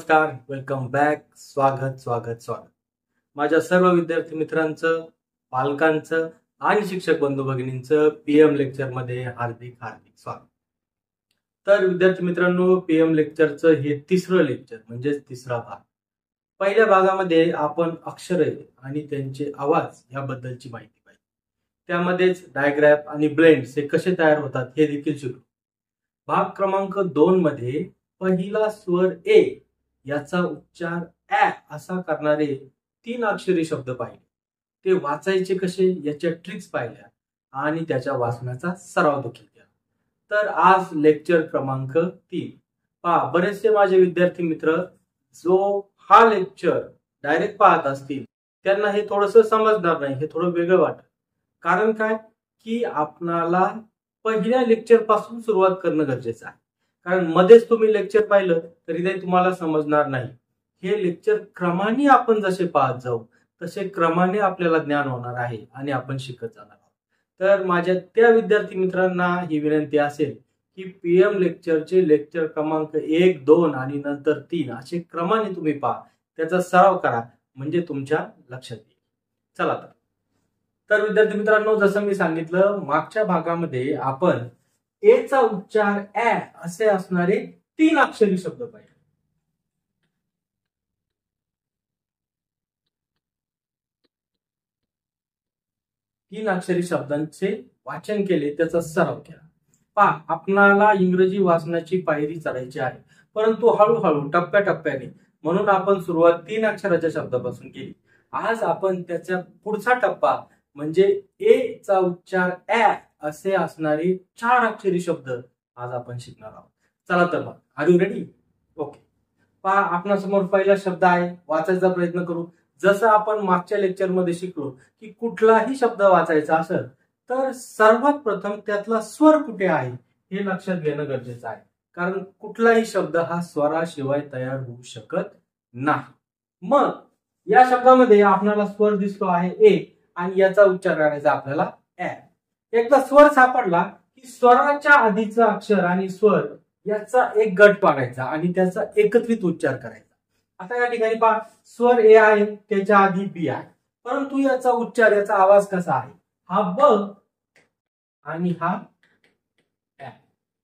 नमस्कार, welcome back. स्वागत माझ्या सर्व विद्यार्थी मित्रांचं, पालकांचं आणि शिक्षक बंधू भगिनींचं पीएम लेक्चर मध्ये हार्दिक स्वागत. तर विद्यार्थी मित्रांनो, पीएम लेक्चरचं हे तिसरं लेक्चर म्हणजेच तिसरा भाग. पहिल्या भागामध्ये आपण अक्षरे आणि त्यांचे आवाज याबद्दलची माहिती पाहिली. त्यामध्येच डायग्राफ आणि ब्लेंड्स हे कसे तयार होतात हे देखील शिकलो. भाग क्रमांक 2 मध्ये पहिला स्वर ए याचा उच्चार ॲ असा करणारे 3 अक्षरी शब्द पाहिले. ते वाचायचे कसे याच्या ट्रिक्स पाहिल्या आणि त्याच्या वाचनाचा सराव देखील केला. तर आज लेक्चर क्रमांक 3 पहा. बरेचसे माझे विद्यार्थी मित्र जो हा लेक्चर डायरेक्ट पाहत असतील त्यांना हे थोडंसं समजणार नाही, हे थोडं वेगळं वाटत. कारण काय की आपणाला पहिल्या लेक्चर पासून सुरुवात करणं गरजेचं आहे. कारण मध्येच तुम्ही लेक्चर पाहिलं तरी ते तुम्हाला समजणार नाही. हे लेक्चर क्रमाने आपण जसे पाहत जाऊ तसे क्रमाने आपल्याला ज्ञान होणार आहे आणि आपण शिकत जाणार आहोत. तर माझ्या त्या विद्यार्थी मित्रांना ही विनंती असेल की पीएम लेक्चरचे लेक्चर क्रमांक 1, 2 आणि नंतर 3 असे क्रमाने तुम्ही पहा, त्याचा सराव करा, म्हणजे तुमच्या लक्षात येईल. चला तर विद्यार्थी मित्रांनो, जसं मी सांगितलं मागच्या भागामध्ये आपण ए चा उच्चार ॲ असे असणारे 3 अक्षरी शब्द पाहिले. तीन अक्षरी शब्दांचे वाचन केले, त्याचा सराव केला. पहा, आपणाला इंग्रजी वाचनाची पायरी चढायची आहे, परंतु हळूहळू टप्प्याटप्प्याने. म्हणून आपण सुरुवात 3 अक्षराच्या शब्दापासून केली. आज आपण त्याचा पुढचा टप्पा म्हणजे ए चा उच्चार ॲ असे असणारे 4 अक्षरी शब्द आज आपण शिकणार आहोत. चला तर मग, आर यू रेडी? ओके. पहा, आपणासमोर पहिला शब्द आहे, वाचायचा प्रयत्न करू. जसं आपण मागच्या लेक्चर मध्ये शिकलो की कुठलाही शब्द वाचायचा असेल तर सर्वात प्रथम त्यातला स्वर कुठे आहे हे लक्षात घेणं गरजेचं आहे. कारण कुठलाही शब्द हा स्वराशिवाय तयार होऊ शकत नाही. मग या शब्दामध्ये आपल्याला स्वर दिसतो आहे ए आणि याचा उच्चार करायचा आपल्याला ॲ. एकदा स्वर सापडला की स्वराच्या आधीचा अक्षर आणि स्वर याचा एक गट पाडायचा आणि त्याचा एकत्रित उच्चार करायचा. आता या ठिकाणी पहा, स्वर ए आहे, त्याच्या आधी बी आहे, परंतु याचा उच्चार, याचा आवाज कसा आहे? हा ब आणि हा ॲ.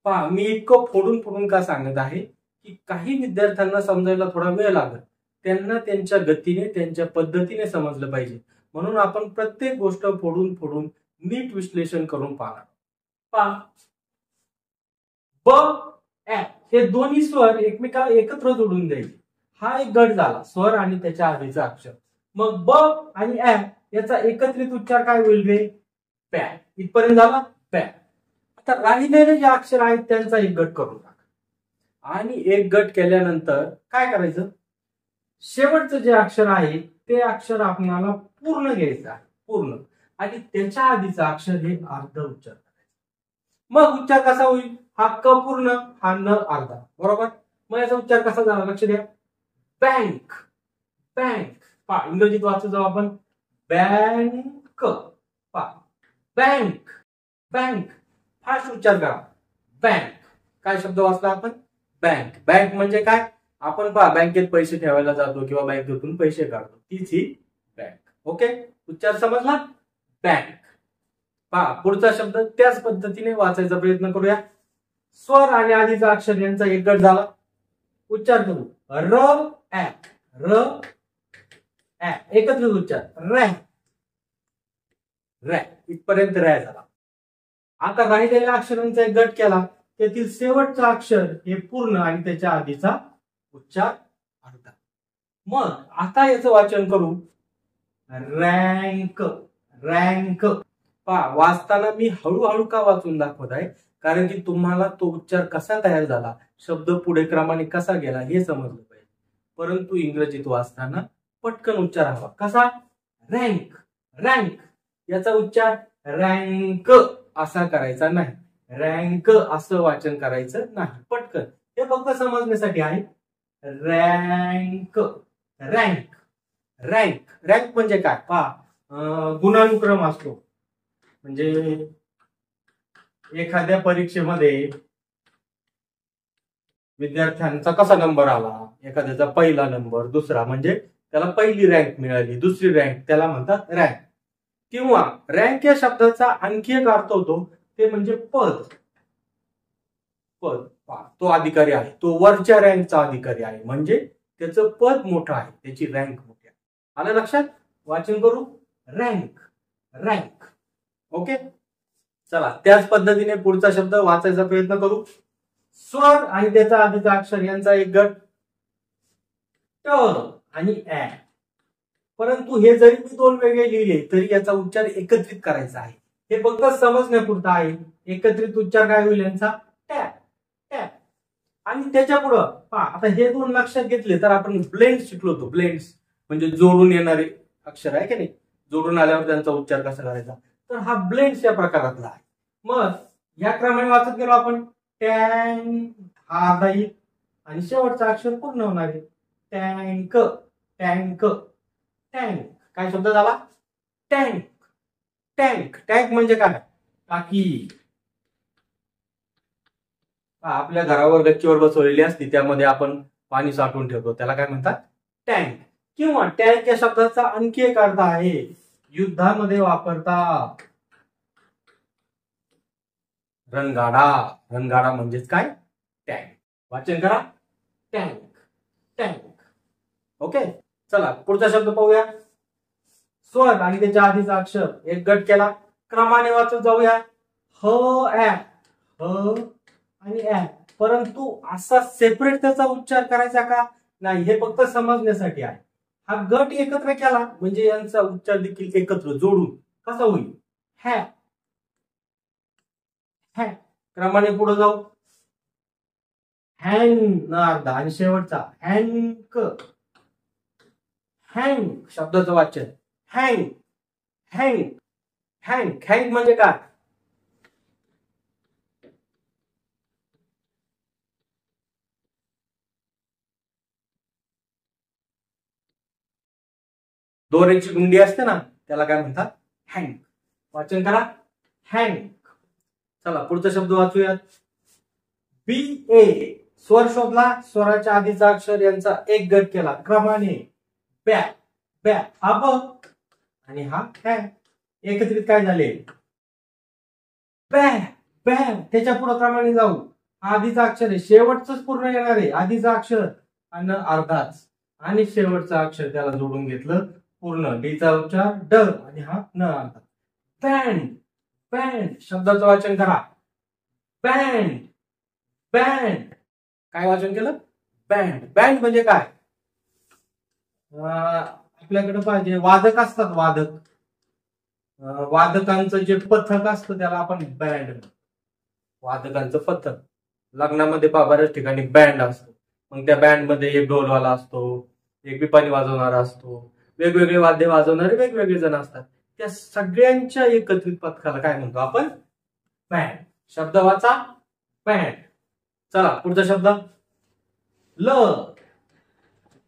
पहा, मी इतकं फोडून का सांगत आहे की काही विद्यार्थ्यांना समजायला थोडा वेळ लागेल. त्यांना त्यांच्या गतीने, त्यांच्या पद्धतीने समजलं पाहिजे. म्हणून आपण प्रत्येक गोष्ट फोडून नीट विश्लेषण करून पाहणार. पहा, ब ॲ हे दोन्ही स्वर एकमेकाला एकत्र जोडून द्यायचे. हा एक गट झाला, स्वर आणि त्याच्या आधीचा अक्षर. मग ब आणि ॲ याचा एकत्रित उच्चार काय होईल रे? पॅ. इथपर्यंत झाला पॅ. आता राहिलेले जे अक्षर आहेत त्यांचा एक गट करून टाका आणि एक गट केल्यानंतर काय करायचं? शेवटचं जे अक्षर आहे ते अक्षर आपल्याला पूर्ण घ्यायचं आहे, पूर्ण, आणि त्याच्या आधीचं अक्षर हे अर्ध उच्चार करायचं. मग उच्चार कसा होईल? हा क पूर्ण, हा न अर्धा, बरोबर. मग याचा उच्चार कसा झाला लक्ष द्या. बँक. बँक. पहा, इंग्रजीत वाचू जाऊ आपण बँक. पहा, बँक. बँक. फास्ट उच्चार करा. बँक. काय शब्द वाचला आपण? बँक. बँक म्हणजे काय? आपण पहा, बँकेत पैसे ठेवायला जातो किंवा बँकेतून पैसे काढतो, तीच ही बँक. ओके, उच्चार समजला? बँक. पहा, पुढचा शब्द त्याच पद्धतीने वाचायचा प्रयत्न करूया. स्वर आणि आधीचा अक्षर यांचा एक गट झाला, उच्चार करू. र ॲ. र ॲ एकत्रित उच्चार रॅ. रॅ. इथपर्यंत रॅ झाला. आता राहिलेल्या अक्षरांचा एक गट केला, त्यातील शेवटचा अक्षर हे पूर्ण आणि त्याच्या आधीचा उच्चार अर्धा. मग आता याचं वाचन करू. रँक. रँक. पहा, वाचताना मी हळूहळू का वाचून दाखवत आहे? कारण की तुम्हाला तो उच्चार कसा तयार झाला, शब्द पुढे क्रमाने कसा गेला हे समजलं पाहिजे. परंतु इंग्रजीत वाचताना पटकन उच्चार हवा. कसा? रँक. रँक. याचा उच्चार रँक असा करायचा नाही, रँक असं वाचन करायचं नाही. पटकन, हे फक्त समजण्यासाठी आहे. रँक. रँक. रँक. रँक म्हणजे काय? पहा, गुणानुक्रम असतो. म्हणजे एखाद्या परीक्षेमध्ये विद्यार्थ्यांचा कसा नंबर आला, एखाद्याचा पहिला नंबर, दुसरा म्हणजे त्याला पहिली रँक मिळाली, दुसरी रँक, त्याला म्हणतात रँक. किंवा रँक या शब्दाचा आणखी एक अर्थ होतो ते म्हणजे पद. पद, तो अधिकारी आहे, तो वरच्या रँकचा अधिकारी आहे, म्हणजे त्याचं पद मोठं आहे, त्याची रँक मोठी आहे. आलं लक्षात? वाचन करू, रँक, रँक. ओके, चला त्याच पद्धतीने पुढचा शब्द वाचायचा प्रयत्न करू. स्वर आणि त्याचा आधीचा अक्षर यांचा एक गट ट आणि ऍ. परंतु हे जरी मी दोन वेगळे लिहिले तरी याचा उच्चार एकत्रित करायचा आहे. हे फक्त समजण्यापुरता आहे. एकत्रित उच्चार काय होईल यांचा? टॅ, टॅ. आणि त्याच्या पुढं पहा, आता हे दोन लक्षात घेतले तर आपण ब्लेंड शिकलो होतो. ब्लेंड्स म्हणजे जोडून येणारे अक्षर आहे की नाही, जोडून आल्यावर त्यांचा उच्चार कसा करायचा. तर हा ब्लेंड्स या प्रकारातला आहे. मग या क्रमाने वाचत गेलो आपण. टँक हा अर्धा येईल आणि शेवटचा अक्षर पूर्ण होणार आहे. Tank, tank, tank. काय शब्द झाला? Tank, tank. टँक म्हणजे काय? टाकी. आपल्या घरावर गच्चीवर बसवलेली असते, त्यामध्ये आपण पाणी साठवून ठेवतो, त्याला काय म्हणतात? टँक. किंवा टँक या शब्दाचा आणखी एक अर्थ आहे, युद्धामध्ये वापरतात. रणगाडा. रणगाडा म्हणजेच काय? टँक. वाचन करा, टँक, टँक. ओके, चला पुढचा शब्द पाहूया. स्वर आणि त्याच्या आधीचा अक्षर एक गट केला, क्रमाने वाचत जाऊया. ह ऍ, ह आणि ऍ. परंतु असा सेपरेट त्याचा उच्चार करायचा का? नाही, हे फक्त समजण्यासाठी आहे. हा गट एकत्र केला म्हणजे यांचा उच्चार देखील एकत्र जोडून कसा होईल? हॅ, हॅ. क्रमाने पुढे जाऊ. हँग न अर्धा आणि शेवटचा हँक. हँग शब्दाचं वाचन हँग, हँग, हँग. हँग म्हणजे काय? दोऱ्याची गुंडी असते ना, त्याला काय म्हणतात? हँग. वाचन करा, हँग. चला पुढचा शब्द वाचूयात. बी ए. स्वर शोधला, स्वराच्या आधीचा अक्षर यांचा एक गट केला, क्रमाने बॅ, बॅ. हा ब आणि हा हॅ. एकत्रित काय झाले? बॅ, बॅ. त्याच्या पुढे क्रमाने जाऊ. आधीचा अक्षर आहे, शेवटच पूर्ण येणार आहे. आधीचा अक्षर आणि अर्धाच आणि शेवटचा अक्षर त्याला जोडून घेतलं पूर्ण. डीचा उच्चार ड आणि हा न अर्धा. Band, band. शब्दाचं वाचन करा, बँड, बँड. काय वाचन केलं? बँड. बँड म्हणजे काय? आपल्याकडे पाहिजे वादक असतात, वादक. वादकांचं जे पथक असतं त्याला आपण बँड. वादकांचं पथक. लग्नामध्ये बऱ्याच ठिकाणी बँड असतो. मग त्या बँड मध्ये एक ढोलवाला असतो, एक पिपाणी वाजवणारा असतो, वेगवेगळे वाद्य वाजवणारे वेगवेगळे जण असतात. त्या सगळ्यांच्या एकत्रित पथकाला काय म्हणतो आपण? बँड. शब्द वाचा, बँड. चला पुढचा शब्द ल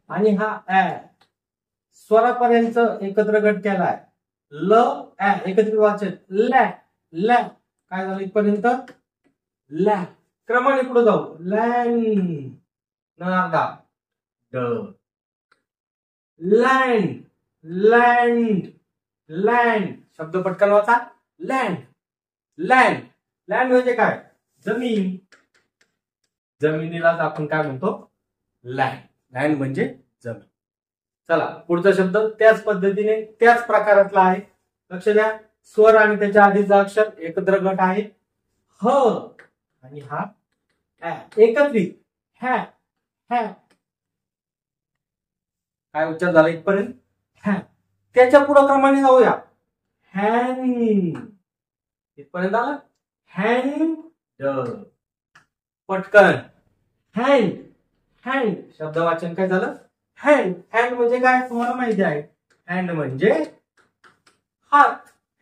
आणि हा ऍ. स्वरापर्यंत एकत्र गट केलाय. ल ऍ एकत्रित वाचन लॅ, लॅ. काय झालं इथपर्यंत? लॅ. क्रमाने पुढे जाऊ. लँड नागा ड. Land, land, land. शब्द पटकन वाचा, लँड, लँड. लँड म्हणजे काय? जमीन. जमिनीलाच आपण काय म्हणतो? लँड. लँड म्हणजे जमीन. चला पुढचा शब्द त्याच पद्धतीने त्याच प्रकारातला आहे. लक्ष द्या. स्वर आणि त्याच्या आधीचा अक्षर एकत्र गट आहे. ह आणि हा ऍ. एकत्रित हॅ, हॅ. काय उच्चार झाला इथपर्यंत? हॅ. त्याच्या पुढे क्रमाने जाऊया. हँड. इथपर्यंत आला. हँड, पटकन हँड, हँड. शब्द वाचन काय झालं? हँड. हँड म्हणजे काय तुम्हाला माहिती आहे? हँड म्हणजे हात.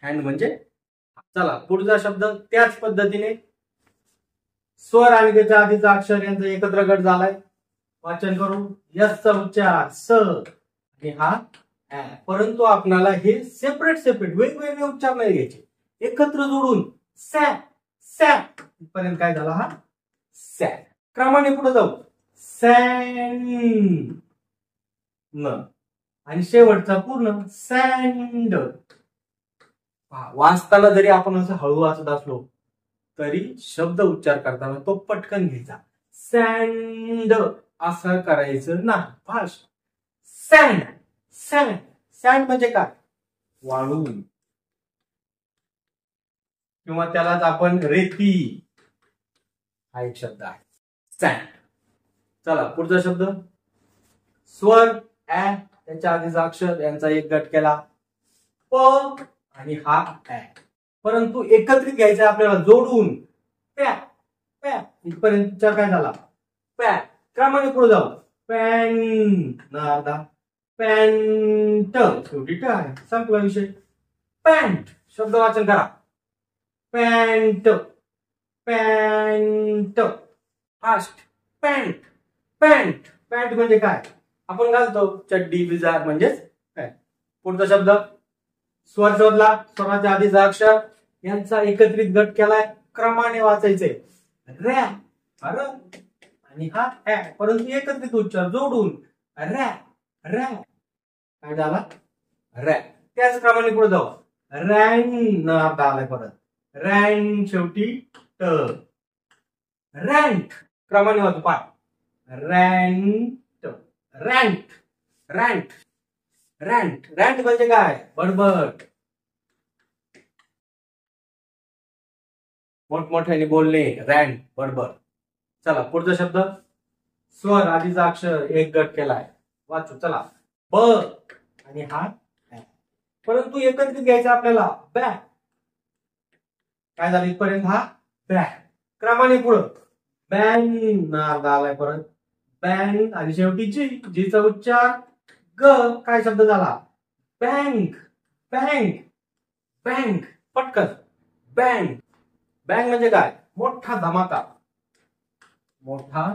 हँड म्हणजे. चला पुढचा शब्द त्याच पद्धतीने स्वर आणि त्याच्या आधीचा अक्षर यांचा एकत्र गट झालाय. वाचन करू. यसचा उच्चार स आणि हा ऍ. परंतु आपल्याला हे सेपरेट सेपरेट वेगवेगळे उच्चार नाही घ्यायचे, एकत्र जोडून सॅ, सॅ. इथपर्यंत काय झाला? हा सॅ. क्रमाने पुढे जाऊ. सँड न आणि शेवटचा पूर्ण सँड. वाचताना जरी आपण असं हळू वाचत असलो तरी शब्द उच्चार करताना तो पटकन घ्यायचा. सँड असं करायचं नाही, फास्ट. सँड सँड सँड म्हणजे काय? वाळू किंवा त्यालाच आपण रेती हा एक शब्द आहे, सँड. चला पुढचा शब्द. स्वर ऍ, त्याच्या आधीचा अक्षर यांचा एक गट केला प आणि हा ऍ, परंतु एकत्रित घ्यायचा आपल्याला जोडून. पॅ पॅ इथपर्यंत उच्चार काय झाला? पॅ. क्रमाने पुढे जाऊ. पॅन्ट ना अर्धा पॅन्ट, शेवटी ट आहे, संपला विषय. पॅन्ट शब्द वाचन करा. Pant pant fast. Pant pant pant म्हणजे काय? आपण घालतो चड्डी बिजार म्हणजेच पॅन्ट. पुढचा शब्द. स्वर शोधला, स्वराच्या आधीचा अक्षर यांचा एकत्रित गट केलाय, क्रमाने वाचायचे. रॅ अर आणि हा ऍ, परंतु एकत्रित उच्चार जोडून रॅ रॅ. काय झाला? रॅ. त्याच क्रमाने पुढे जाऊ. रॅन न अर्धा आलाय परत. रॅन शेवटी ट. रॅन्ट क्रमाने वाचू. पाय. रॅन्ट रॅन्ट रॅन्ट रॅन्ट रॅन्ट म्हणजे काय? बडबड, मोठमोठ्याने बोलणे, रॅन्ट बडबड. चला पुढचा शब्द. स्वर आधीचा अक्षर एक गट केलाय, वाचू. चला ब आणि हा ऍ, परंतु एकत्रित घ्यायचा आपल्याला. बॅ. काय झालं इथपर्यंत? हा बॅ. क्रमाने पुढं. बॅन अर्धा आलाय परत. बॅन आणि शेवटी जी, जीचा उच्चार ग. काय शब्द झाला? Bank bank bank. पटकन. बँक. बँक म्हणजे काय? मोठा धमाका, मोठा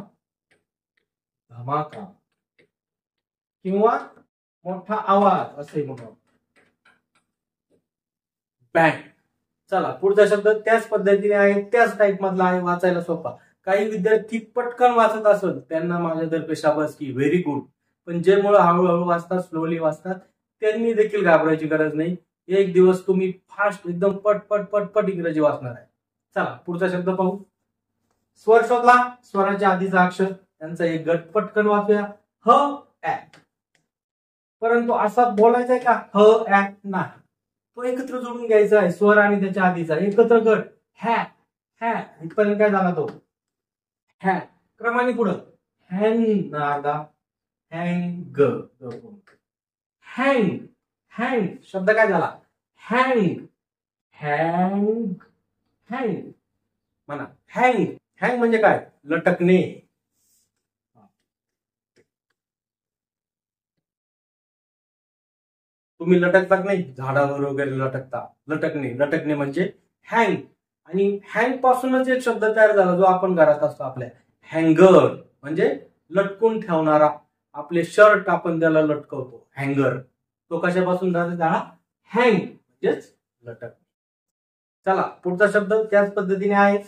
धमाका किंवा मोठा आवाज असे म्हणून बँक. चला पुढचा शब्द त्याच पद्धतीने आहे, त्याच टाईप मधला आहे, वाचायला सोपा. काही विद्यार्थी पटकन वाचत असत त्यांना माझ्यातर्फे शाबासकी, व्हेरी गुड. पण जे मुलं हळूहळू वाचतात, स्लोली वाचतात, त्यांनी देखील घाबरायची गरज नाही. एक दिवस तुम्ही फास्ट एकदम पट पट पट पट इंग्रजी वाचणार आहे. चला पुढचा शब्द पाहू. स्वर शोधला, स्वराच्या आधीचा अक्षर यांचा एक गट पटकन वाचूया. ह ऍ, परंतु असा बोलायचा आहे का? ह ऍ नाही, तो एकत्र जोडून घ्यायचा आहे. स्वर आणि त्याच्या आधीचा एकत्र गट. हॅ हॅ इथपर्यंत काय झाला तो? हॅ. क्रमाने पुढं. हॅन अर्धा हँग. हँग हँग शब्द काय झाला? हँग हँग हँग म्हणा. हँग हँग म्हणजे काय? लटकणे. तुम्ही लटकतात नाही, झाडावर वगैरे लटकता, लटकणे. लटकणे म्हणजे हँग. आणि हँग पासूनच एक शब्द तयार झाला जो आपण घरात असतो आपल्या. हँगर म्हणजे लटकून ठेवणारा. आपले शर्ट आपण त्याला लटकवतो, हँगर. तो कशापासून झाला? हँग म्हणजेच लटक. चला पुढचा शब्द त्याच पद्धतीने आहे.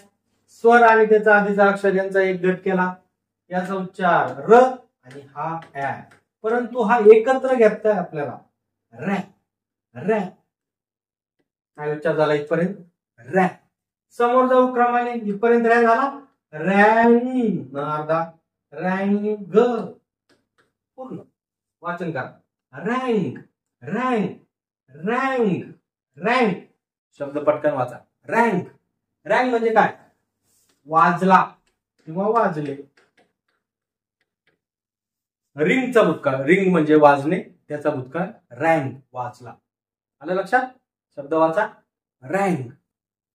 स्वर आणि त्याचा आधीचा अक्षर यांचा एक गट केला, याचा उच्चार र आणि हा ऍ, परंतु हा एकत्र घेताय आपल्याला. रॅ रॅ. काय उच्चार झाला इथपर्यंत? रॅ. समोर जाऊ क्रमाने. इथपर्यंत रॅ झाला. रॅंग अर्धा रँग. पूर्ण वाचन करा. रँग रँग रँग रँग. शब्द पटकन वाचा. रँग. रँग म्हणजे काय? वाजला किंवा वाजले. रिंगचा भूतकाळ. रिंग म्हणजे वाजणे, त्याचा भूतकाळ रँग, वाजला. आलं लक्षात? शब्द वाचा. रँग.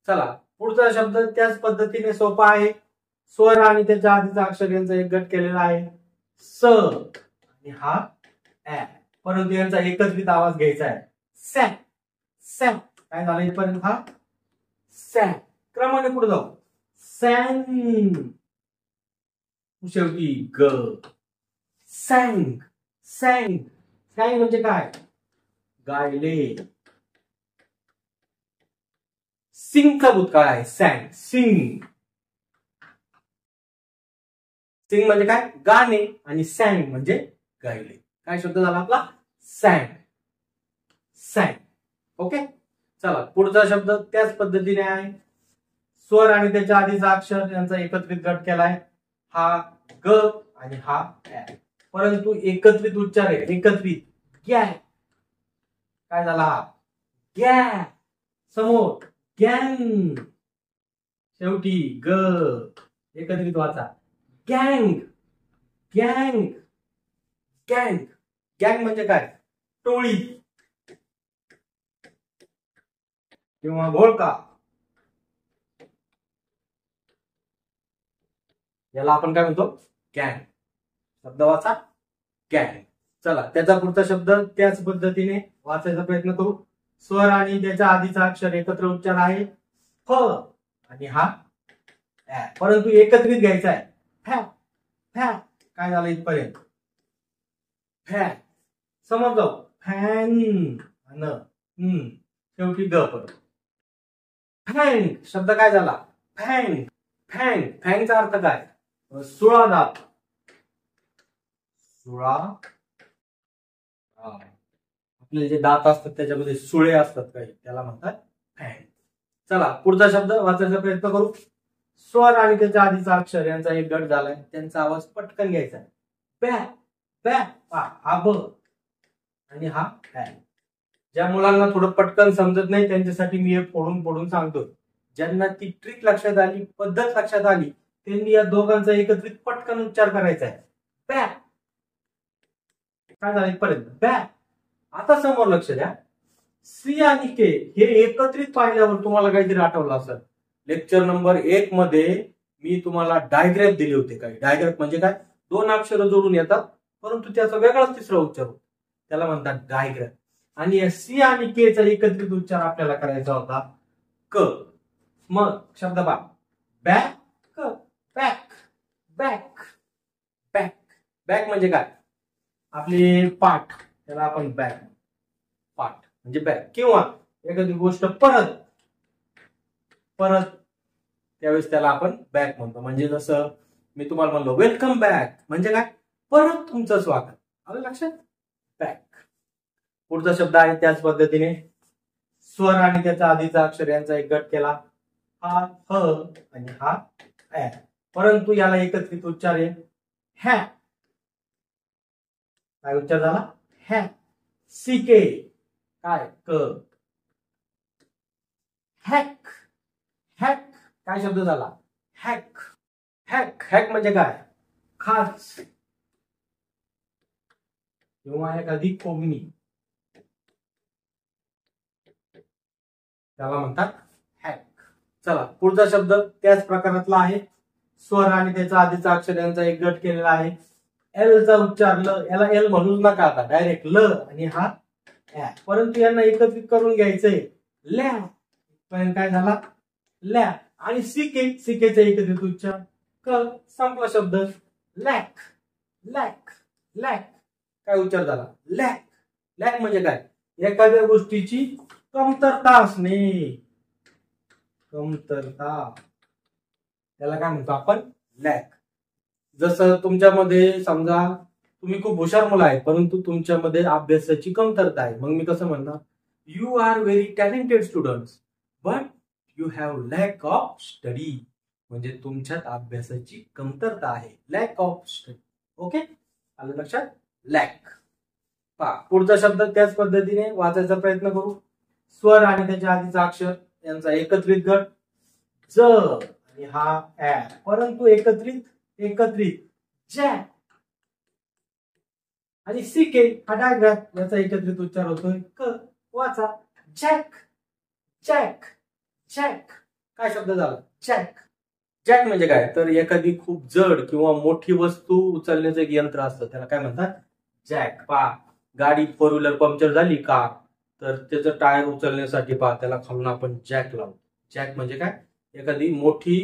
चला पुढचा शब्द त्याच पद्धतीने सोपा आहे. स्वर आणि त्याच्या आधीचा अक्षर यांचा एक गट केलेला आहे. स आणि हा ऍ, परंतु यांचा एकत्रित आवाज घ्यायचा आहे. सॅ सॅ. काय झालं इथपर्यंत? हा सॅ. क्रमाने पुढे जाऊ. सॅन शेवटी ग. Sang sang. सॅंग म्हणजे काय? गायले. सिंगचा भूतकाळ आहे सॅंग. सिंग. सिंग म्हणजे काय? गाणे. आणि सॅंग म्हणजे गायले. काय शब्द झाला आपला? सॅंग. सॅंग. ओके. चला पुढचा शब्द त्याच पद्धतीने आहे. स्वर आणि त्याच्या आधीचा अक्षर यांचा एकत्रित गट केलाय. हा ग आणि हा ऍ. परंतु एकत्रित उच्चार आहे. एकत्रित गॅ. काय झाला? हा गॅ. समोर गँग. शेवटी ग. एकत्रित वाचा. गँग. गँग. गँग. गँग म्हणजे काय? टोळी किंवा घोळका. याला आपण काय म्हणतो? गँग. शब्द वाचा. गँग. चला त्याचा पुढचा शब्द त्याच पद्धतीने वाचायचा प्रयत्न करू. स्वर आणि त्याच्या आधीचा अक्षर एकत्र उच्चार आहे फ आणि हा ऍ. परंतु एकत्रित घ्यायचा आहे. फॅ. फॅ. काय झालं इथपर्यंत? फॅ. समोर जाऊ. फॅन. शेवटी ग परत. फँग. शब्द काय झाला? फँग. फँग. फँगचा अर्थ काय? सुळा दात. सुळा. आपले जे दात असतात त्याच्यामध्ये सुळे असतात काही, त्याला म्हणतात फँग. चला पुढचा शब्द वाचायचा प्रयत्न करू. स्वर आणि त्याच्या आधीचा अक्षर यांचा एक गट झालाय. त्यांचा आवाज पटकन घ्यायचा आहे. बॅ. बॅ. हा ब आणि हा ऍ. ज्या मुलांना थोडं पटकन समजत नाही त्यांच्यासाठी मी हे फोडून फोडून सांगतो. ज्यांना ती ट्रिक लक्षात आली, पद्धत लक्षात आली, त्यांनी या दोघांचा एकत्रित पटकन उच्चार करायचा आहे. बॅ. काय झालं इथपर्यंत? बॅ. आता समोर लक्ष द्या. सी आणि के हे एकत्रित पाहिल्यावर तुम्हाला काहीतरी आठवलं असेल. लेक्चर नंबर 1 मध्ये मी तुम्हाला डायग्राफ दिले होते. काय डायग्राफ म्हणजे काय? 2 अक्षर जोडून येतात परंतु त्याचा वेगळाच तिसरा उच्चार होतो, त्याला म्हणतात डायग्राफ. आणि सी आणि के चा एकत्रित उच्चार आपल्याला करायचा होता क. मग शब्द पहा. Back. Back. Back. Back. Back म्हणजे काय? आपले पाठ, त्याला आपण बॅक. पाठ म्हणजे बॅक. किंवा एखादी गोष्ट परत परत त्यावेळेस त्याला आपण बॅक म्हणतो. म्हणजे जसं मी तुम्हाला म्हणलो वेलकम बॅक म्हणजे काय? परत तुमचं स्वागत. आलं लक्षात? बॅक. पुढचा शब्द आहे त्याच पद्धतीने. स्वर आणि त्याचा आधीचा अक्षर यांचा एक गट केला. हा ह आणि हा ऍ. परंतु याला एकत्रित उच्चार आहे हॅ. काय उच्चार झाला? हॅ. सी के. काय? क. हॅक. हॅक. काय शब्द झाला? हॅक. हॅक. हॅक म्हणजे काय? खाच किंवा एखादी कोंबणी, त्याला म्हणतात हॅक. चला पुढचा शब्द त्याच प्रकारातला आहे. स्वर आणि त्याचा आधीचा अक्षर यांचा एक गट केलेला आहे. एल चा उच्चार ल. याला एल म्हणूच नका आता, डायरेक्ट ल आणि हा ऍ. परंतु यांना एकत्रित करून घ्यायचंय लॅ. पण काय झाला? लॅ. आणि सीके. सीकेचा एकत्रित उच्चार क. संपला शब्द. लॅक. लॅक. लॅक. काय उच्चार झाला? लॅक. लॅक म्हणजे काय? एखाद्या गोष्टीची कमतरता असणे. कमतरता, त्याला काय म्हणतो आपण? लॅक. जसं तुमच्यामध्ये समजा तुम्ही खूप हुशार मुलं आहे परंतु तुमच्यामध्ये अभ्यासाची कमतरता आहे. मग मी कसं म्हणणार? You are very talented students but you have lack of study. म्हणजे तुमच्यात अभ्यासाची कमतरता आहे. Lakh of study. ओके, आलं लक्षात? लॅक. पहा पुढचा शब्द त्याच पद्धतीने वाचायचा प्रयत्न करू. स्वर आणि त्याच्या आधीचा अक्षर यांचा एकत्रित गट ज आणि हा ऍ. परंतु एकत्रित जॅ. आणि सीके हा डायग्राफ याचा एकत्रित उच्चार होतोय क. वाचा. जॅक. जॅक. जॅक. काय शब्द झाला? जॅक. जॅक म्हणजे काय? तर एखादी खूप जड किंवा मोठी वस्तू उचलण्याचं एक यंत्र असतं, त्याला काय म्हणतात? जॅक. पहा गाडी फोर व्हीलर पंक्चर झाली कार, तर त्याचं टायर उचलण्यासाठी पहा त्याला खालून आपण जॅक लावतो. जॅक म्हणजे काय? एखादी मोठी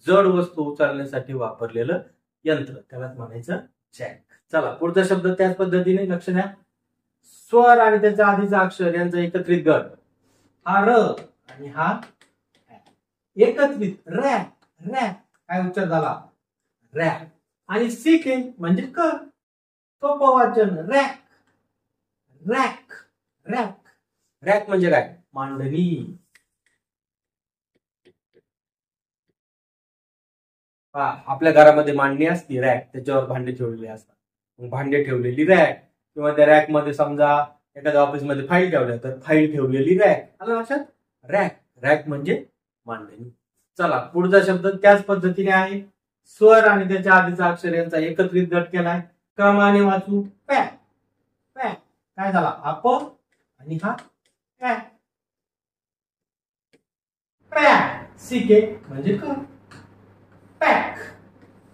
जड वस्तू उचलण्यासाठी वापरलेलं यंत्र, त्यालाच म्हणायचं जॅक. चला पुढचा शब्द त्याच पद्धतीने लक्ष द्या. स्वर आणि त्याच्या आधीचा अक्षर यांचा एकत्रित गट हा र आणि हा एकत्रित रॅ. रॅ. काय उच्चार झाला? रॅ. आणि सीके म्हणजे क. सोपं वाचन रॅक. रॅक रॅक रॅक म्हणजे काय? मांडणी. आपल्या घरामध्ये मांडणी असते रॅक, त्याच्यावर भांडे ठेवलेले असतात. भांडे ठेवलेली रॅक, किंवा त्या रॅक मध्ये समजा एखाद्या ऑफिसमध्ये फाईल ठेवल्या तर फाईल ठेवलेली रॅक. आलं लक्षात? रॅक. रॅक म्हणजे मांडणी. चला पुढचा शब्द त्याच पद्धतीने आहे. स्वर आणि त्याच्या आधीचा अक्षर यांचा एकत्रित गट केलाय. क्रमाने वाचू. पॅक. पॅक काय झाला? आप आणि हा पॅक. पॅक. सीके म्हणजे क. पॅक.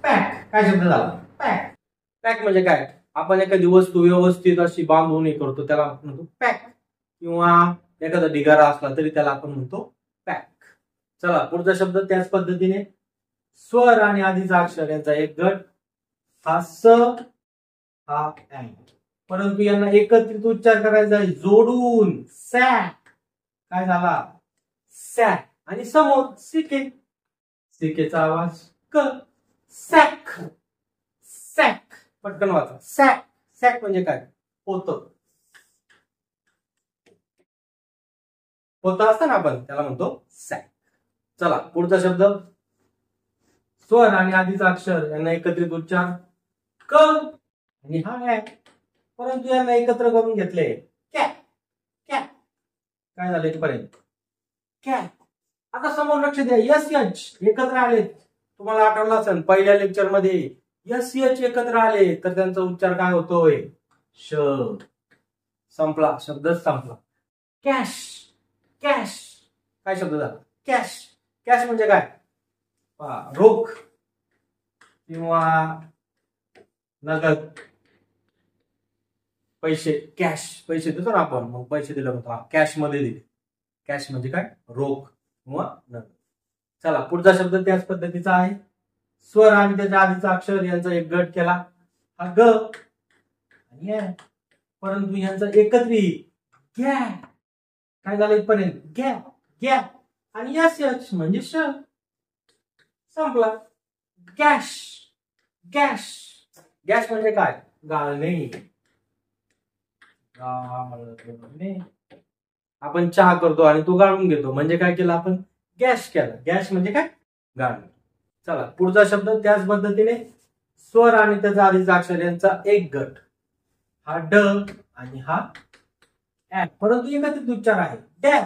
पॅक काय शब्द झाला? पॅक. पॅक म्हणजे काय? आपण एखादी वस्तू व्यवस्थित अशी बांधून हे करतो त्याला आपण म्हणतो पॅक. किंवा एखादा ढिगारा असला तरी त्याला आपण म्हणतो पॅक. चला पुढचा शब्द त्याच पद्धतीने. स्वर आणि आधीचा अक्षर यांचा एक गट. हा स, हा ऍ. परंतु यांना एकत्रित उच्चार करायचा आहे जोडून. सॅक काय झाला? सॅक. आणि समोर सीके. सीकेचा आवाज क. सॅक. सॅक. पटकन वाचा. सॅक. सॅक म्हणजे काय? पोतं. पोतं असतं ना आपण त्याला म्हणतो सॅक. चला पुढचा शब्द. स्वर आणि आधीचा अक्षर यांना एकत्रित उच्चार क आणि हा ऍ. परंतु यांना एकत्र करून घेतले कॅ. कॅ काय झालं इथपर्यंत? कॅ. आता समोर लक्ष द्या. यस यच एकत्र आलेत. तुम्हाला आठवलं असेल पहिल्या लेक्चर मध्ये यस यच एकत्र आले तर त्यांचा उच्चार काय होतोय? श. संपला. शब्दच संपला. कॅश. कॅश काय शब्द झाला? कॅश. कॅश म्हणजे काय? रोख किंवा नगद पैसे. कॅश पैसे देतो ना आपण, मग पैसे दिले होता कॅश मध्ये दिले. कॅश म्हणजे काय? रोख किंवा नगद. चला पुढचा शब्द त्याच पद्धतीचा आहे. स्वर आणि त्याच्या आधीचा अक्षर यांचा एक गट केला. हा ग आणि ऍ. परंतु यांचा एकत्रित गॅ काय झालं इथपर्यंत? गॅ. गॅ आणि यस यच म्हणजे श. संपला. गॅश. गॅश. गॅश म्हणजे काय? गाळणे. गाळणे. आपण चहा करतो आणि तो गाळून घेतो म्हणजे काय केलं आपण? गॅश केला. गॅश म्हणजे काय? गाळणे. चला पुढचा शब्द त्याच पद्धतीने. स्वर आणि त्याचा आधीचा अक्षर यांचा एक गट. हा ड आणि हा ऍ. परंतु एकत्रित उच्चार आहे डॅ.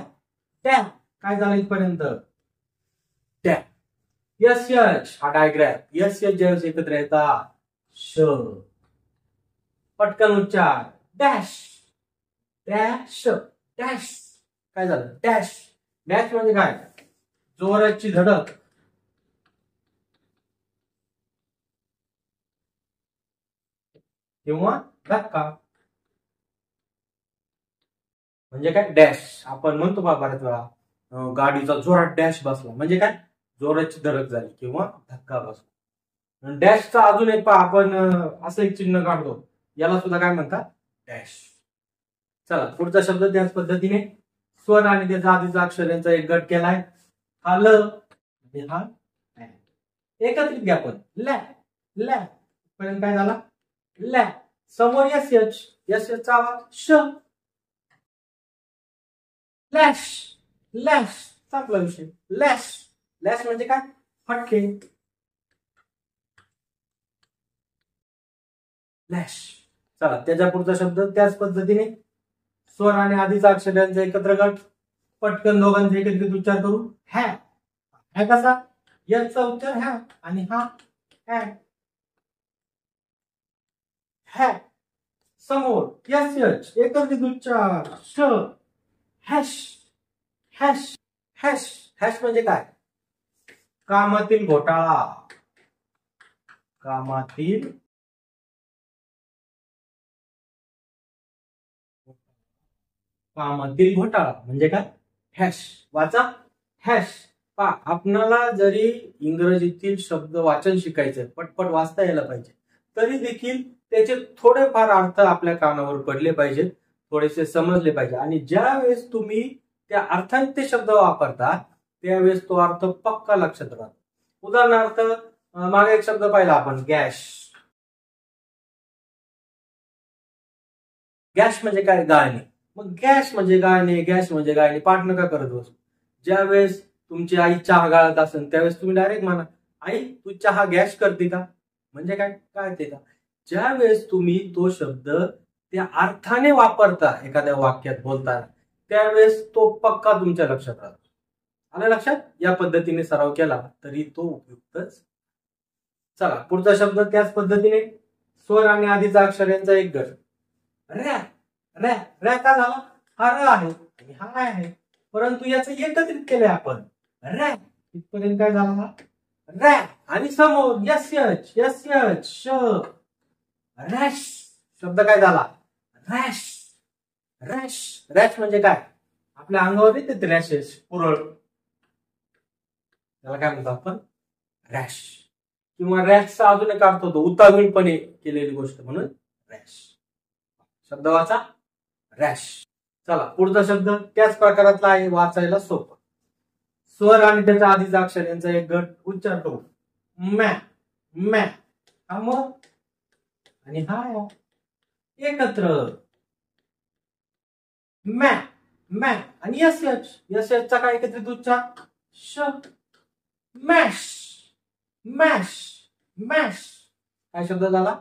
डॅ काय झालं इथपर्यंत? डॅ. यस यच हा डायग्रॅम. यस यच ज्यावेळेस एकत्र येतात श. पटकन उच्चार डॅश. डॅश. डॅश काय झालं? डॅश. डॅश म्हणजे काय? जोराची धडक किंवा धक्का म्हणजे काय? डॅश. आपण म्हणतो बऱ्याच वेळा गाडीचा जोरात डॅश बसला म्हणजे काय? जोराची धडक झाली किंवा धक्का बसला. डॅशचा अजून एक आपण असं एक चिन्ह काढतो, याला सुद्धा काय म्हणतात? डॅश. चला पुढचा शब्द त्याच पद्धतीने. स्वर आणि त्याचा आधीचा अक्षर यांचा एक गट केलाय. हा ल आणि हा ऍ. एकत्रित घ्या पण. लॅ. लॅ पर्यंत काय झाला? लॅ. समोर यस यच. यस यच चा आवाज श. लॅश. लॅश संपला विषय. लॅश. लॅश म्हणजे काय? फटके. लॅश. चला त्याच्या पुढचा शब्द त्याच पद्धतीने. स्वर आणि आधीचा अक्षर यांचा एकत्र गट. पटकन दोघांचे एकत्रित उच्चार करू. हॅ. हॅ कसा? यचा उच्चार हॅ आणि हा हॅ. हॅ. समोर यस यच एकत्रित उच्चार श. हॅश. हॅश. हॅश. हॅश म्हणजे काय? कामातील घोटाळा. कामातील घोटाळा म्हणजे काय? हॅश. वाचा हॅश. आपणाला जरी इंग्रजीतील शब्द वाचन शिकायचंय, पटपट वाचता यायला पाहिजे, तरी देखील त्याचे थोडेफार अर्थ आपल्या कानावर पडले पाहिजेत, थोडेसे समजले पाहिजे. आणि ज्या वेळेस तुम्ही त्या अर्थाने ते शब्द वापरता त्यावेळेस तो अर्थ पक्का लक्षात राहतो. उदाहरणार्थ मागे एक शब्द पाहिला आपण, गॅस. गॅस म्हणजे काय? गाळणे. मग गॅस म्हणजे गाळणे, गॅस म्हणजे गाळणे पाठ नका करत बसू. ज्या वेळेस तुमची आई चहा गाळत असेल त्यावेळेस तुम्ही डायरेक्ट म्हणा, आई तू चहा गॅस करते का? म्हणजे काय गाळते का? ज्या वेळेस तुम्ही तो शब्द त्या अर्थाने वापरता एखाद्या वाक्यात बोलताना त्यावेळेस तो पक्का तुमच्या लक्षात राहतो. आलं लक्षात? या पद्धतीने सराव केला तरी तो उपयुक्तच. चला पुढचा शब्द त्याच पद्धतीने स्वर आणि आधीचा अक्षर यांचा एक गट. रॅ. रॅ. रॅ का झाला? हा र आहे आणि हा आहे, परंतु याचं एकत्रित केलंय आपण. रॅ. इथपर्यंत काय झाला? हा रॅ. आणि समोर यस यच यस यच श. रॅश. शब्द काय झाला? रॅश. रॅश. रॅश म्हणजे काय? आपल्या अंगावर येते रॅशेस, पुरळ, त्याला काय म्हणतो आपण? रॅश. किंवा रॅशचा अजून एक अर्थ होतो उतावीळपणे केलेली गोष्ट, म्हणून रॅश. शब्द वाचा, रॅश. चला पुढचा शब्द त्याच प्रकारातला आहे, वाचायला सोपं. स्वर आणि त्याच्या आधीचा अक्षर यांचा एक गट. उच्चार करू. मॅ. मॅ. हा म आणि हा एकत्र. मॅ. मॅ. आणि यस यच यस यचचा काय एकत्रित उच्चार? श. मॅश. मॅश. मॅश. काय शब्द झाला?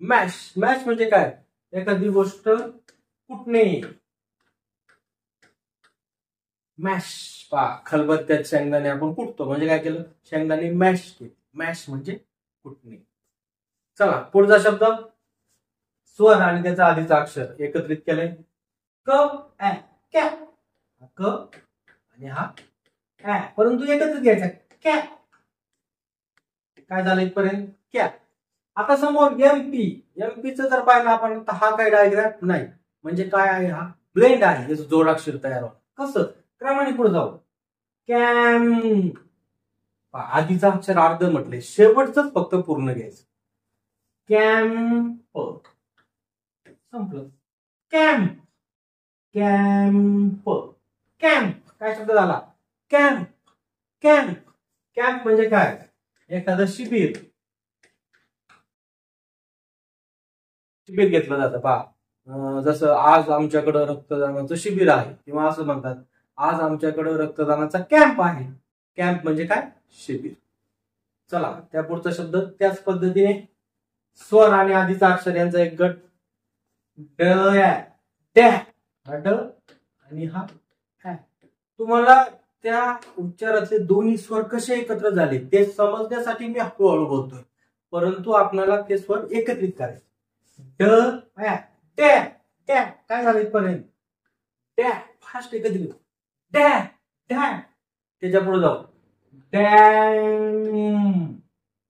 मॅश. मॅश म्हणजे काय? एखादी गोष्ट कुटणे. मॅश. खलबत्त्यात शेंगदाणे आपण कुटतो, म्हणजे काय केलं? शेंगदाणे मॅश केले. मॅश म्हणजे कुटणे. चला पुढचा शब्द स्वर आणि त्याचा आधीचा अक्षर एकत्रित केलंय. क ऍ कॅ. क आणि हा ऍ, परंतु एकत्रित घ्यायचा कॅ. काय झालं इथपर्यंत? कॅ. आता समोर एमपी. एमपीचं जर पाहिलं आपण तर हा काय डायग्राम नाही, म्हणजे काय आहे? हा ब्लेंड आहे, याचं जोडाक्षर तयार होतं. कसं? क्रमाने पुढे जाऊ. कॅम. आधीचा अक्षर अर्ध म्हटले, शेवटच फक्त पूर्ण घ्यायचं. कॅम्प. संपलं. कॅम्प. कॅम्प. कॅम्प. काय शब्द झाला? कॅम्प. कॅम्प. कॅम्प म्हणजे काय? एखादं शिबिर. शिबिर घेतलं जातं पहा, जसं आज आमच्याकडं रक्तदानाचं शिबिर आहे, किंवा असं म्हणतात आज आमच्याकडं रक्तदानाचा कॅम्प आहे. कॅम्प म्हणजे काय? शिबिर. चला त्या पुढचा शब्द त्याच पद्धतीने स्वर आणि आधीचा अक्षर यांचा एक गट. ड. डॅ. हा ड आणि हा ऍ. तुम्हाला त्या उच्चारातले दोन्ही स्वर कसे एकत्र झाले ते समजण्यासाठी मी हळूहळू बोलतोय, परंतु आपल्याला ते स्वर एकत्रित करायचे. ड ऍ डॅ. डॅ. काय झालं इथपर्यंत? डॅ. फास्ट एकत्रित. डॅ. डॅ. त्याच्या पुढे जाऊ. डॅम.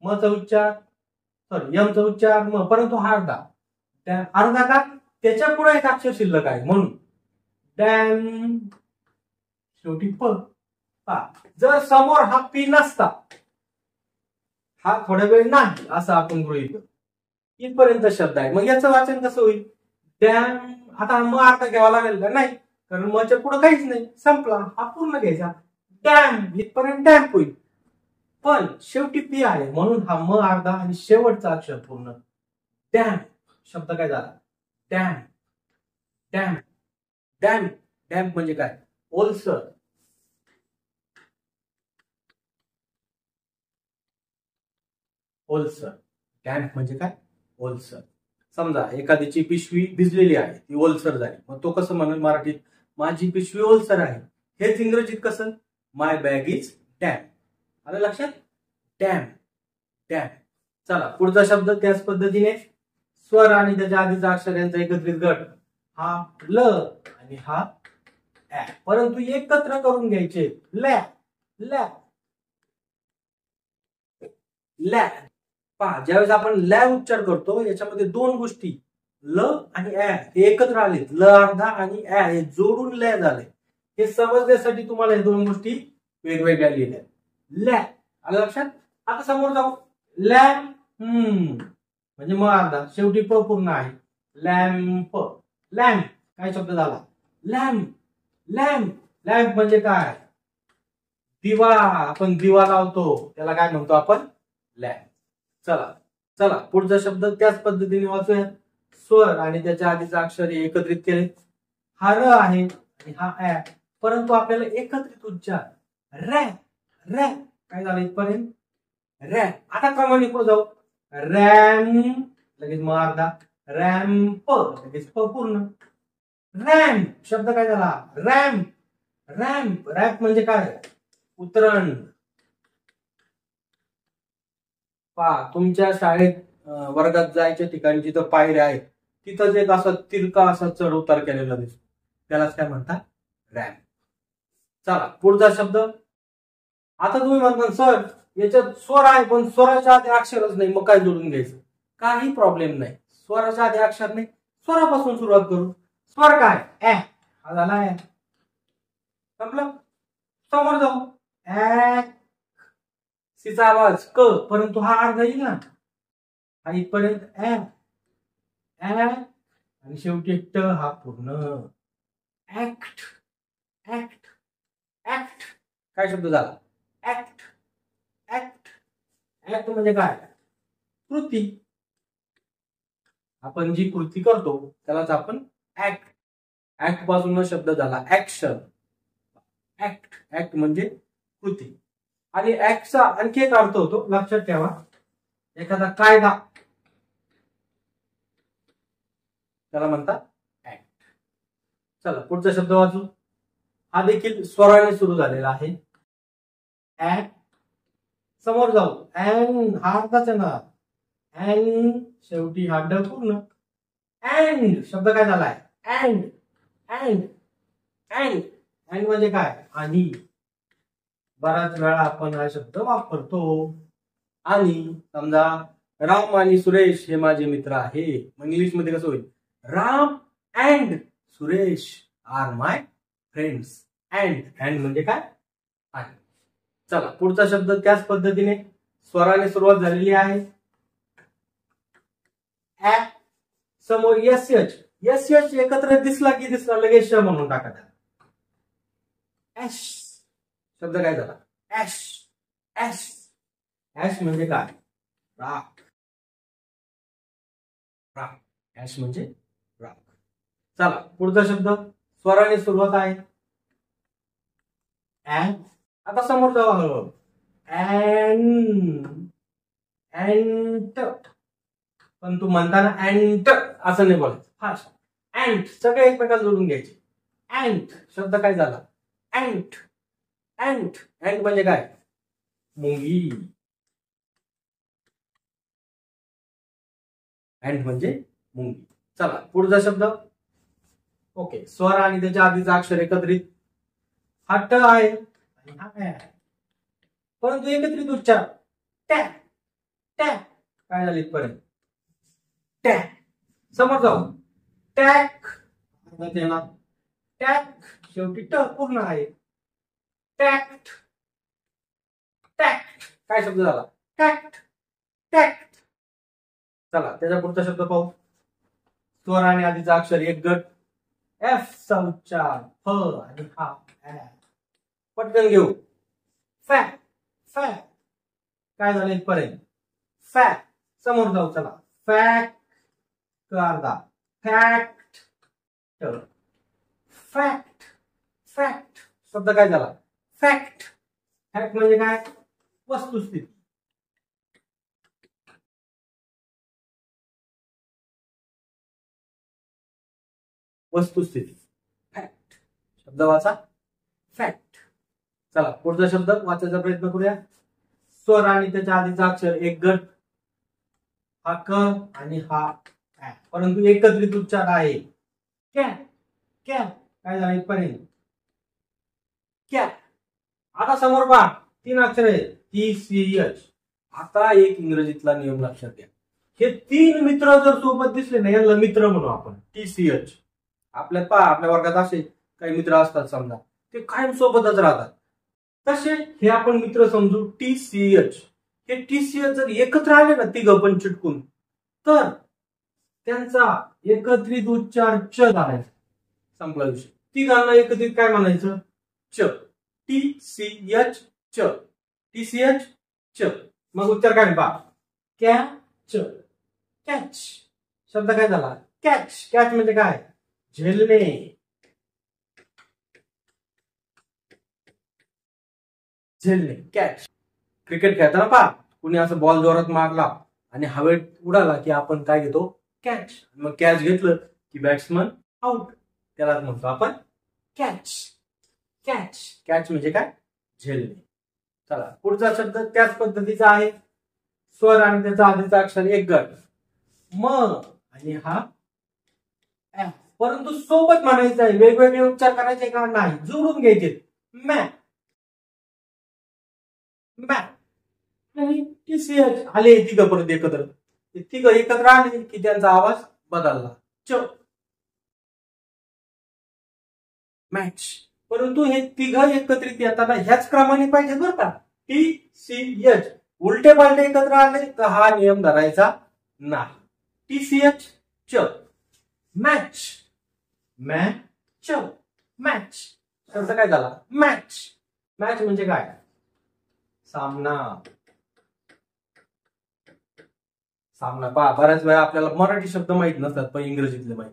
मचा उच्चार, सॉरी यमचा उच्चार म, परंतु हा अर्धा. अर्धा का? त्याच्या पुढे एक अक्षर शिल्लक आहे म्हणून. डॅम. शेवटी प. जर समोर हा पी नसता, हा थोड्या वेळ नाही असं आपण गृहीत धरू. इथपर्यंत शब्द आहे, मग याचं वाचन कसं होईल? डॅम. आता म अर्धा घ्यावा लागेल का? नाही, कारण मच्या पुढे काहीच नाही, संपला. हा पूर्ण घ्यायचा. डॅम. इथपर्यंत डॅम होईल, पण शेवटी पी आहे म्हणून हा म अर्धा आणि शेवटचा अक्षर पूर्ण. डॅम. शब्द काय झाला? डॅम. डॅम. डॅम. डॅम म्हणजे काय? ओलसर. ओलसर. डॅम्प म्हणजे काय? ओलसर. समजा एखाद्याची पिशवी भिजलेली आहे, ती ओलसर झाली, मग तो कसं म्हणेल मराठीत? माझी पिशवी ओलसर आहे. हेच इंग्रजीत कसं? माय बॅग इज डॅम्प. आलं लक्षात? डॅम्प. डॅम्प. चला पुढचा शब्द त्याच पद्धतीने स्वर आणि त्याच्या आधीचा अक्षर यांचा एकत्रित गट. हा ल आणि हा ऍ, परंतु एकत्र करून घ्यायचे. लॅ. लॅ. लॅ. पहा ज्यावेळेस आपण लॅ उच्चार करतो याच्यामध्ये दोन गोष्टी ल आणि ऍ हे एकत्र आलेत. ल अर्धा आणि ऍ हे जोडून लॅ झाले. हे समजण्यासाठी तुम्हाला हे दोन गोष्टी वेगवेगळ्या लिहिल्या. लॅ. आलं लक्षात? आता समोर जाऊ. लॅम्प. म्हणजे म अर्धा, शेवटी प पूर्ण आहे. लॅम्प. लॅम्प. काय शब्द झाला? लॅम्प. लॅम्प. लॅम्प म्हणजे काय? दिवा. आपण दिवा लावतो त्याला काय म्हणतो आपण? लॅम्प. चला चला पुढचा शब्द त्याच पद्धतीने वाचूया. स्वर आणि त्याच्या आधीचं अक्षर हे एकत्रित केले. हा र आहे आणि हा ऍ, परंतु आपल्याला एकत्रित उच्चार रॅ रॅ. काय झालं इथपर्यंत? रॅ. आता क्रमाने पुढे जाऊ. रॅम लगेच मग अर्धा, रॅम्प लगेच प पूर्ण. रॅम्प शब्द काय झाला? रॅम्प. रॅम्प रॅम्प म्हणजे काय? उतरण. पहा तुमच्या शाळेत वर्गात जायच्या ठिकाणी जिथं पायऱ्या आहेत तिथंच एक असा तिरका असा चढ उतार केलेला दिसतो, त्यालाच काय म्हणतात? रॅम्प. चला पुढचा शब्द. आता तुम्ही म्हणता सर याच्यात स्वर आहे पण स्वराच्या आधी अक्षरच नाही, मग काय जोडून घ्यायचं? काही प्रॉब्लेम नाही. स्वराच्या आधी अक्षर नाही, स्वरापासून सुरुवात करू. स्वर काय? ऍ. हा झाला ऍ. संपलं. समोर जाऊ. ऍ. सीचा आवाज क, परंतु हा अर्धा येईल ना. हा इथपर्यंत ऍ ऍ आणि शेवटी ट हा पूर्ण. Act act act. काय शब्द झाला? Act act. ऍक्ट म्हणजे काय? कृती. आपण जी कृती करतो त्यालाच आपण ऍक्ट. ऍक्ट पासून शब्द झाला ऍक्शन. ऍक्ट ऍक्ट म्हणजे कृती. आणि ऍक्टचा आणखी एक अर्थ होतो, लक्षात ठेवा. एखादा कायदा त्याला म्हणतात ऍक्ट. चला पुढचा शब्द वाचू. हा देखील स्वराने सुरू झालेला आहे. ऍक्ट. समोर जाऊ. अँड हा अर्धाच आहे ना. अँड शेवटी हा ड पूर्ण. अँड शब्द काय झालाय? अँड अँड अँड अँड म्हणजे काय? आणि. बराच वेळा आपण हा शब्द वापरतो. आणि समजा राम आणि सुरेश हे माझे मित्र आहे, इंग्लिश मध्ये कसं होईल? Ram and Suresh are my friends. And and म्हणजे काय? आणि. चला पुढचा शब्द त्याच पद्धतीने स्वराने सुरुवात झालेली आहे. ऍ. समोर यस यच. यस यच एकत्र दिसला की दिसला लगेच श म्हणून टाका. ऍश शब्द काय झाला? Ash ash. ऍश म्हणजे काय? राख. राख. ऍश म्हणजे राख. चला पुढचा शब्द स्वराने सुरुवात आहे. ऍ. आता समोर जाऊ. अँट. पण तू म्हणताना अँट असं नाही बोलायचं, फास्ट. अँट सगळे एकमेकांना जोडून घ्यायचे. अँट शब्द काय झाला? Ant ant. अँट म्हणजे काय? मुंगी. अँट म्हणजे मुंगी. चला पुढचा शब्द. ओके, स्वर आणि त्याच्या आधीचा अक्षर एकत्रित. हा ट आहे आणि हा ऍ, परंतु एकत्रित उच्चार टॅ टॅ. काय झालं इथपर्यंत? टॅक. समोर जाऊ. टॅक. टॅक शेवटी ट पूर्ण आहे. Tact tact. काय शब्द झाला? Tact tact. चला त्याचा पुढचा शब्द पाहू. स्वर आणि आधीचा अक्षर एक गट. एफ चा उच्चार फ आणि हा ऍ. पटकन घेऊ. फॅ फॅ. काय झालं इथपर्यंत? फॅ. समोर जाऊ. चला. फॅक्ट अर्धा. Fact fact fact. शब्द काय झाला? फॅक्ट. फॅक्ट म्हणजे काय? वस्तुस्थिती. वस्तुस्थिती. फॅक्ट. शब्द वाचा. फॅक्ट. चला पुढचा शब्द वाचायचा प्रयत्न करूया. स्वर आणि त्याच्या आधीचा अक्षर एक गट. हा क आणि हा ऍ, परंतु एकत्रित उच्चार आहे. क्या क्या. काय झालं इथपर्यंत? क्या. आता समोर पहा, 3 अक्षर आहेत. T C H. आता एक इंग्रजीतला नियम लक्षात घ्या. हे 3 मित्र जर सोबत दिसले ना, यांना मित्र म्हणू आपण. T C H. आपल्यात पहा, आपल्या वर्गात असे काही मित्र असतात समजा, ते कायम सोबतच राहतात. तसे हे आपण मित्र समजू. T C H. हे टी सी एच जर एकत्र आले ना, तिघ पण चिटकून, तर त्यांचा एकत्रित उच्चार च झालाय. संपला विषय. तिघांना एकत्रित काय म्हणायचं? च. टी सी एच च. टी सी एच च. मग उच्चार काय? पहा. कॅच कॅच शब्द काय झाला कॅच कॅच म्हणजे काय झेलणे झेलणे कॅच क्रिकेट खेळताना पहा कुणी असं बॉल जोरात मारला आणि हवेत उडाला की आपण काय घेतो कॅच मग कॅच घेतलं की बॅट्समन आउट त्याला म्हणतो आपण कॅच कॅच कॅच म्हणजे काय झेलणे चला पुढचा शब्द त्याच पद्धतीचा आहे स्वर आणि त्याचा आधीचा अक्षर एक गट म आणि हा परंतु सोबत म्हणायचं आहे वेगवेगळे उच्चार करायचे का नाही जोडून घ्यायचे मॅ मॅ आणि टीसीएच आले तिघ परत एकत्र तिघ एकत्र आले की त्यांचा आवाज बदलला च मॅच परंतु हे तिघ एकत्रित येताना ह्याच क्रमाने पाहिजे बरं का टी सी एच उलटे पालटे एकत्र आले तर हा नियम धरायचा नाही टीसीएच च मॅच मॅच मॅच शब्द काय झाला मॅच मॅच म्हणजे काय सामना सामना पहा बऱ्याच वेळा आपल्याला मराठी शब्द माहित नसतात पण इंग्रजीतले माहित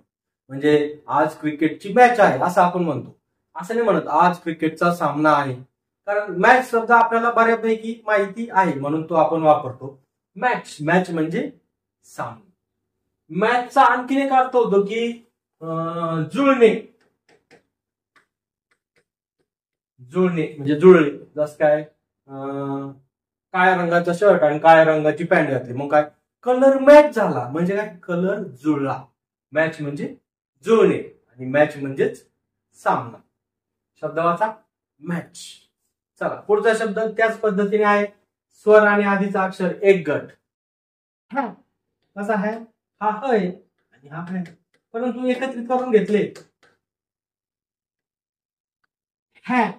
म्हणजे आज क्रिकेटची मॅच आहे असं आपण म्हणतो असं नाही म्हणत आज क्रिकेटचा सामना आहे कारण मॅच शब्द आपल्याला बऱ्यापैकी माहिती आहे म्हणून तो आपण वापरतो मॅच मॅच म्हणजे सामना मॅचचा आणखीन एक अर्थ होतो की जुळणे जुळणे म्हणजे जुळले जस काय काळ्या रंगाचा शर्ट आणि काळ्या रंगाची पॅन्ट घातली मग काय कलर मॅच झाला म्हणजे काय कलर जुळला मॅच म्हणजे जुळणे आणि मॅच म्हणजेच सामना शब्द वाचा मॅच चला पुढचा शब्द त्याच पद्धतीने आहे स्वर आणि आधीचा अक्षर एक गट हा कसा आहे हा है आणि हा है परंतु एकत्रित करून घेतले हॅ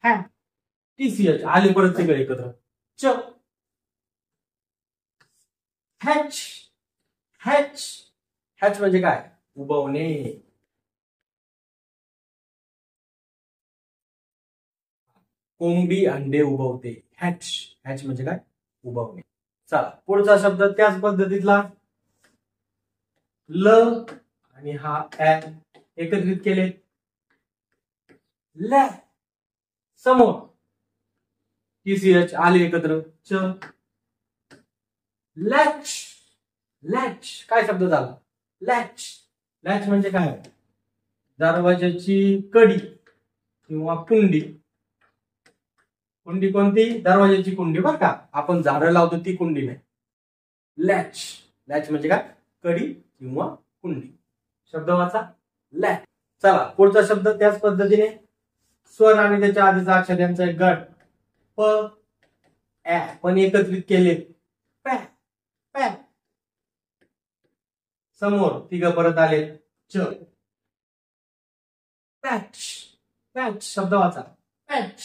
हॅ टीसीएच आले परत सगळे एकत्र च हॅच हॅच हॅच म्हणजे काय उबवणे कोंबडी अंडे उबवते हॅच हॅच म्हणजे काय उबवणे चला पुढचा शब्द त्याच पद्धतीतला ल आणि हा ऍ एकत्रित केले ल समोर टीसीएच आले एकत्र च लॅच लॅच काय शब्द झाला लॅच लॅच म्हणजे काय दरवाजाची कडी किंवा कुंडी कुंडी कोणती दरवाजाची कुंडी बरं का आपण झाडं लावतो ती कुंडी नाही लॅच लॅच म्हणजे काय कडी किंवा कुंडी शब्द वाचा लॅच चला पुढचा शब्द त्याच पद्धतीने स्वर आणि त्याच्या आधीचा अक्षर यांचा एक गट प ऍ पण एकत्रित केले पॅ पॅ समोर तिघ परत आले च पॅच पॅच शब्द वाचा पॅच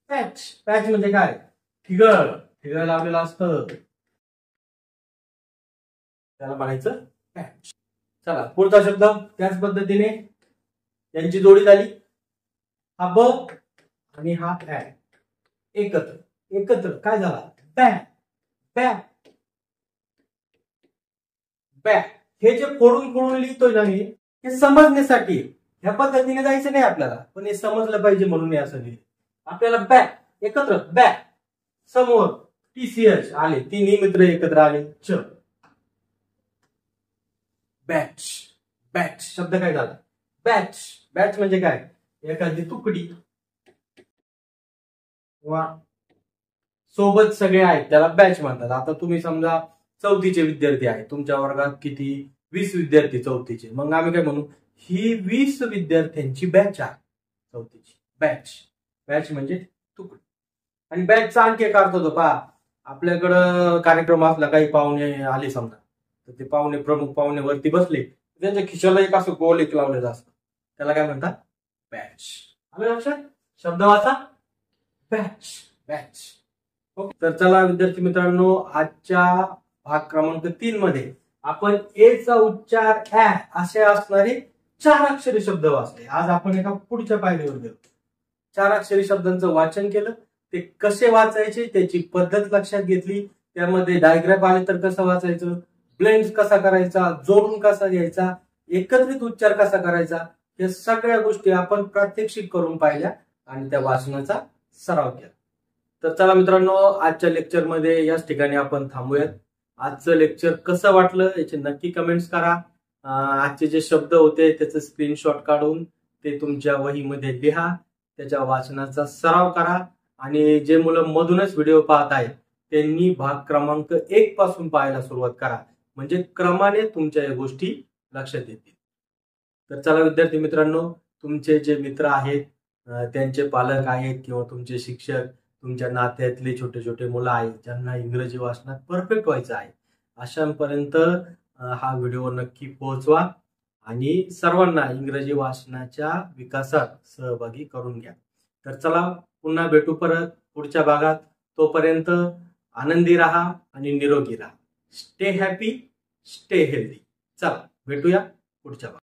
पॅच पॅच म्हणजे काय ठिगळ ठिगळ लावलेलं असतं त्याला म्हणायचं पॅच चला पुढचा शब्द त्याच पद्धतीने यांची जोडी झाली हा ब आणि हा ऍ एकत्र एकत्र काय झाला बॅ बॅ बॅ हे जे फोडून फोडून लिहितोय ना मी हे समजण्यासाठी ह्या पद्धतीने जायचं नाही आपल्याला पण हे समजलं पाहिजे म्हणून हे असं लिहिलं आपल्याला बॅ एकत्र बॅ समोर टीसीएच आले तिन्ही मित्र एकत्र आले च बॅच बॅच शब्द काय झाला बॅच बॅच म्हणजे काय एखादी तुकडी किंवा सोबत सगळे आहेत त्याला बॅच म्हणतात आता तुम्ही समजा चौथीचे विद्यार्थी आहे तुमच्या वर्गात किती 20 विद्यार्थी चौथीचे मग आम्ही काय म्हणू ही 20 विद्यार्थ्यांची बॅच आहे चौथीची बॅच बॅच म्हणजे तुकडी आणि बॅचचा आणखी एक अर्थ होतो पहा आपल्याकडं कार्यक्रम असला काही पाहुणे आले समजा तर ते पाहुणे प्रमुख पाहुणे वरती बसले त्यांच्या खिशाला एक असं गोल एक लावलेलं असतं त्याला काय म्हणतात बॅच आलं लक्षात शब्द वाचा बॅच बॅच ओके तर चला विद्यार्थी मित्रांनो आजच्या भाग क्रमांक 3 मध्ये आपण ए चा उच्चार ऍ असे असणारे 4 अक्षरी शब्द वाचले आज आपण एका पुढच्या पायरीवर गेलो 4 अक्षरी शब्दांचं वाचन केलं ते कसे वाचायचे त्याची पद्धत लक्षात घेतली त्यामध्ये डायग्राफ आले तर कसं वाचायचं, ब्लेंड्स कसा करायचा, जोडून कसा घ्यायचा, एकत्रित उच्चार कसा करायचा, या सगळ्या गोष्टी आपण प्रात्यक्षिक करून पाहिल्या आणि त्या वाचनाचा सराव केला. तर चला मित्रांनो, आजच्या लेक्चरमध्ये याच ठिकाणी आपण थांबूयात. आजचं लेक्चर कसं वाटलं याचे नक्की कमेंट्स करा. आजचे जे शब्द होते त्याचं स्क्रीनशॉट काढून ते तुमच्या वहीमध्ये लिहा, त्याच्या वाचनाचा सराव करा आणि जे मुलं मधूनच व्हिडिओ पाहत आहेत त्यांनी भाग क्रमांक 1 पासून पाहायला सुरुवात करा, म्हणजे क्रमाने तुमच्या या गोष्टी लक्षात येतील. तर चला विद्यार्थी मित्रांनो, तुमचे जे मित्र आहेत, त्यांचे पालक आहेत किंवा तुमचे शिक्षक, तुमच्या नात्यातले छोटे छोटे मुलं आहेत ज्यांना इंग्रजी वाचनात परफेक्ट व्हायचं आहे, अशांपर्यंत हा व्हिडिओ नक्की पोहोचवा आणि सर्वांना इंग्रजी वाचनाच्या विकासात सहभागी करून घ्या. तर चला पुन्हा भेटू परत पुढच्या भागात. तोपर्यंत आनंदी राहा आणि निरोगी राहा. Stay happy, stay healthy. चला भेटूया पुढच्या भागात.